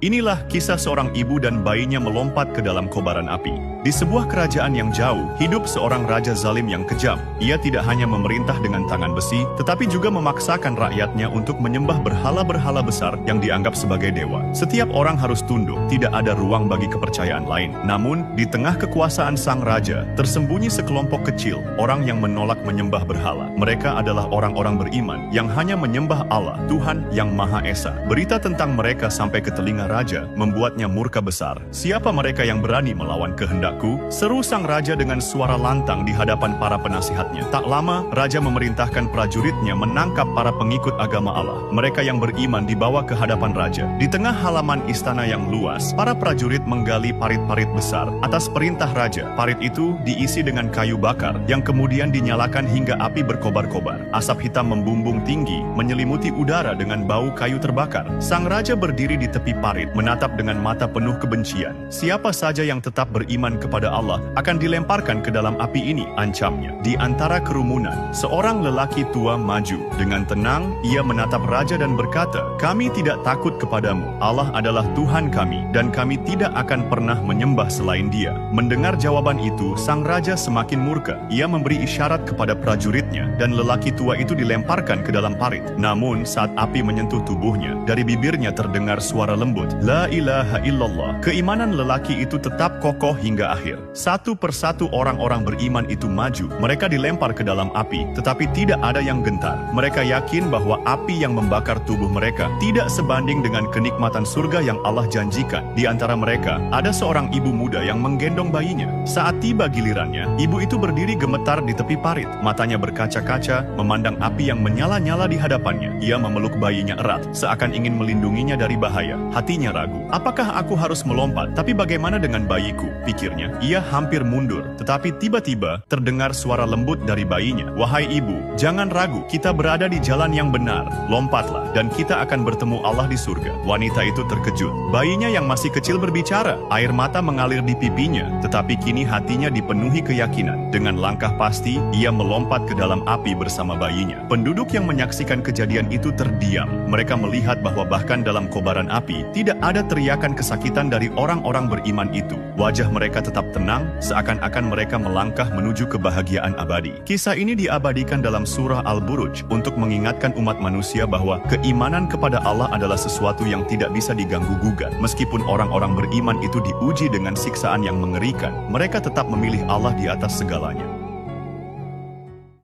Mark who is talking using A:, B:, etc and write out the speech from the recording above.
A: Inilah kisah seorang ibu dan bayinya melompat ke dalam kobaran api. Di sebuah kerajaan yang jauh, hidup seorang raja zalim yang kejam. Ia tidak hanya memerintah dengan tangan besi, tetapi juga memaksakan rakyatnya untuk menyembah berhala-berhala besar yang dianggap sebagai dewa. Setiap orang harus tunduk, tidak ada ruang bagi kepercayaan lain. Namun, di tengah kekuasaan sang raja, tersembunyi sekelompok kecil, orang yang menolak menyembah berhala. Mereka adalah orang-orang beriman yang hanya menyembah Allah, Tuhan yang Maha Esa. Berita tentang mereka sampai ke telinga raja, membuatnya murka besar. Siapa mereka yang berani melawan kehendakku? Seru sang raja dengan suara lantang di hadapan para penasihatnya. Tak lama, raja memerintahkan prajuritnya menangkap para pengikut agama Allah. Mereka yang beriman dibawa ke hadapan raja. Di tengah halaman istana yang luas, para prajurit menggali parit-parit besar. Atas perintah raja, parit itu diisi dengan kayu bakar yang kemudian dinyalakan hingga api berkobar-kobar. Asap hitam membumbung tinggi, menyelimuti udara dengan bau kayu terbakar. Sang raja berdiri di tepi parit, menatap dengan mata penuh kebencian. Siapa saja yang tetap beriman kepada Allah akan dilemparkan ke dalam api ini, ancamnya. Di antara kerumunan, seorang lelaki tua maju. Dengan tenang, ia menatap raja dan berkata, "Kami tidak takut kepadamu. Allah adalah Tuhan kami, dan kami tidak akan pernah menyembah selain Dia." Mendengar jawaban itu, sang raja semakin murka. Ia memberi isyarat kepada prajuritnya, dan lelaki tua itu dilemparkan ke dalam parit. Namun, saat api menyentuh tubuhnya, dari bibirnya terdengar suara lembut, "La ilaha illallah." Keimanan lelaki itu tetap kokoh hingga akhir. Satu persatu orang-orang beriman itu maju. Mereka dilempar ke dalam api, tetapi tidak ada yang gentar. Mereka yakin bahwa api yang membakar tubuh mereka tidak sebanding dengan kenikmatan surga yang Allah janjikan. Di antara mereka, ada seorang ibu muda yang menggendong bayinya. Saat tiba gilirannya, ibu itu berdiri gemetar di tepi parit. Matanya berkaca-kaca, memandang api yang menyala-nyala di hadapannya. Ia memeluk bayinya erat, seakan ingin melindunginya dari bahaya. Hatinya ragu. Apakah aku harus melompat? Tapi bagaimana dengan bayiku? Pikirnya. Ia hampir mundur, tetapi tiba-tiba terdengar suara lembut dari bayinya. "Wahai ibu, jangan ragu, kita berada di jalan yang benar. Lompatlah, dan kita akan bertemu Allah di surga." Wanita itu terkejut. Bayinya yang masih kecil berbicara. Air mata mengalir di pipinya, tetapi kini hatinya dipenuhi keyakinan. Dengan langkah pasti, ia melompat ke dalam api bersama bayinya. Penduduk yang menyaksikan kejadian itu terdiam. Mereka melihat bahwa bahkan dalam kobaran api, tidak ada teriakan kesakitan dari orang-orang beriman itu. Wajah mereka tetap tenang, seakan-akan mereka melangkah menuju kebahagiaan abadi. Kisah ini diabadikan dalam surah Al-Buruj untuk mengingatkan umat manusia bahwa keimanan kepada Allah adalah sesuatu yang tidak bisa diganggu-gugat. Meskipun orang-orang beriman itu diuji dengan siksaan yang mengerikan, mereka tetap memilih Allah di atas segalanya.